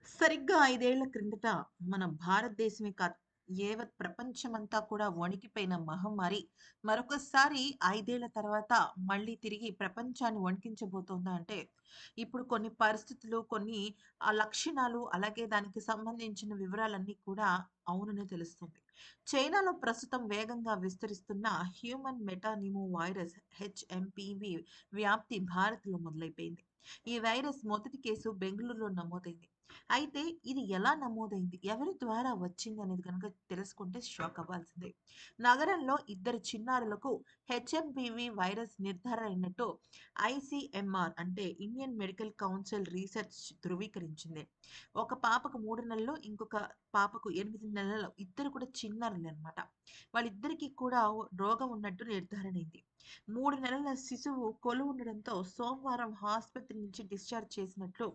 సరిగ్గా 5 ఏళ్ల క్రిందట మన భారతదేశమే కాదు, యావత్ ప్రపంచమంతా కూడా వణికిపోయిన మహమ్మారి మరొకసారి 5 ఏళ్ల తర్వాత మళ్ళీ తిరిగి ప్రపంచాన్ని వణికించబోతోందా అంటే, ఇప్పుడు కొన్ని పరిస్థితులు, కొన్ని లక్షణాలు, అలాగే దానికి సంబంధించిన వివరాలన్నీ కూడా అవుననే తెలుస్తుంది. చైనాలో ప్రస్తుతం వేగంగా విస్తరిస్తున్న హ్యూమన్ మెటానిమో వైరస్ హెచ్ఎంపీవీ వ్యాప్తి భారత్‌లో మొదలైపోయింది. ఈ వైరస్ మొదటి కేసు బెంగుళూరులో నమోదైంది. అయితే ఇది ఎలా నమోదైంది? ఎవరి ద్వారా వచ్చిందనేది గనుక తెలుసుకుంటే షాక్ అవ్వాల్సిందే. నగరంలో ఇద్దరు చిన్నారులకు హెచ్ఎంపీవీ వైరస్ నిర్ధారణ అయినట్టు ఐసీఎంఆర్ అంటే ఇండియన్ మెడికల్ కౌన్సిల్ రీసెర్చ్ ధృవీకరించింది. ఒక పాపకు 3 నెలలు, ఇంకొక పాపకు 8 నెలలు. ఇద్దరు కూడా చిన్నారులనమాట. వాళ్ళిద్దరికీ కూడా రోగం ఉన్నట్టు నిర్ధారణ అయింది. 3 నెలల శిశువు కొలువుండడంతో సోమవారం ఆస్పత్రి నుంచి డిశ్చార్జ్ చేసినట్లు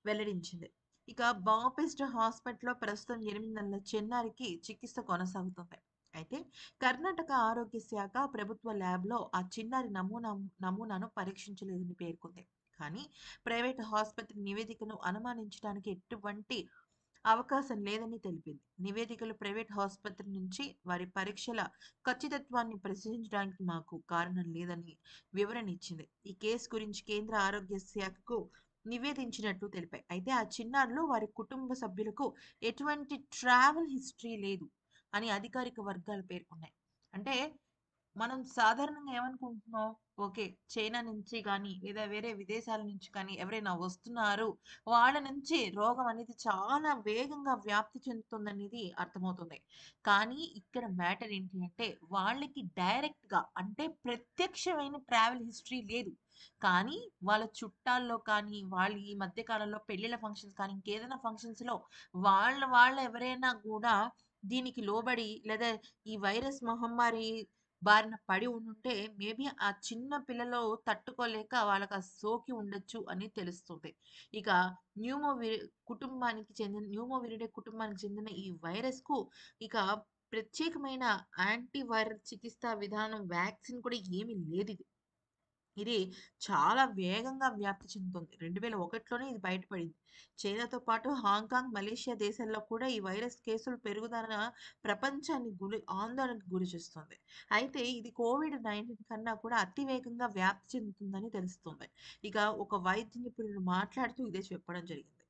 వెల్లడించింది. ఇక బాపిస్ట్ హాస్పిటల్‌లో ప్రస్తుతం 8 నెలల చిన్నారికి చికిత్స కొనసాగుతుంది. అయితే కర్ణాటక ఆరోగ్య శాఖ ప్రభుత్వ ల్యాబ్‌లో ఆ చిన్నారి నమూనాను పరీక్షించలేదని పేర్కొంది. కానీ ప్రైవేట్ ఆస్పత్రి నివేదికను అనుమానించడానికి ఎటువంటి అవకాశం లేదని తెలిపింది. నివేదికలు ప్రైవేట్ ఆస్పత్రి నుంచి వారి పరీక్షల ఖచ్చితత్వాన్ని ప్రశ్నించడానికి మాకు కారణం లేదని వివరణ ఇచ్చింది. ఈ కేసు గురించి కేంద్ర ఆరోగ్య శాఖకు నివేదించినట్టు తెలిపాయి. అయితే ఆ చిన్నారులు, వారి కుటుంబ సభ్యులకు ఎటువంటి ట్రావెల్ హిస్టరీ లేదు అని అధికారిక వర్గాలు పేర్కొన్నాయి. అంటే మనం సాధారణంగా ఏమనుకుంటున్నాం? ఓకే. చైనా నుంచి గానీ, లేదా వేరే విదేశాల నుంచి కానీ ఎవరైనా వస్తున్నారు. వాళ్ళ నుంచి రోగం అనేది చాలా వేగంగా వ్యాప్తి చెందుతుందనేది అర్థమవుతుంది. కానీ ఇక్కడ మ్యాటర్ ఏంటి అంటే, వాళ్ళకి డైరెక్ట్‌గా అంటే ప్రత్యక్షమైన ట్రావెల్ హిస్టరీ లేదు. కానీ వాళ్ళ చుట్టాల్లో కానీ, వాళ్ళు ఈ మధ్య కాలంలో పెళ్ళిళ్ళ ఫంక్షన్స్ కానీ, ఇంకేదైనా ఫంక్షన్స్‌లో వాళ్ళు ఎవరైనా గూడా దీనికి లోబడి లేదా ఈ వైరస్ మహమ్మారి బారిన పడి ఉండుంటే మేబీ ఆ చిన్న పిల్లలు తట్టుకోలేక వాళ్ళకి సోకి ఉండొచ్చు అని తెలుస్తుంది. ఇక న్యూమోవి న్యూమోవిరిడే కుటుంబానికి చెందిన ఈ వైరస్‌కు ఇక ప్రత్యేకమైన యాంటీవైరల్ చికిత్సా విధానం, వ్యాక్సిన్ కూడా ఏమీ లేదిది. ఇది చాలా వేగంగా వ్యాప్తి చెందుతుంది. 2001లోనే ఇది బయటపడింది. చైనాతో పాటు హాంకాంగ్, మలేషియా దేశాల్లో కూడా ఈ వైరస్ కేసులు పెరుగుదల ప్రపంచాన్ని ఆందోళనకు గురిచేస్తుంది. అయితే ఇది కోవిడ్-19 కన్నా కూడా అతి వేగంగా వ్యాప్తి చెందుతుందని తెలుస్తుంది. ఇక ఒక వైద్య నిపుణుడు మాట్లాడుతూ ఇదే చెప్పడం జరిగింది.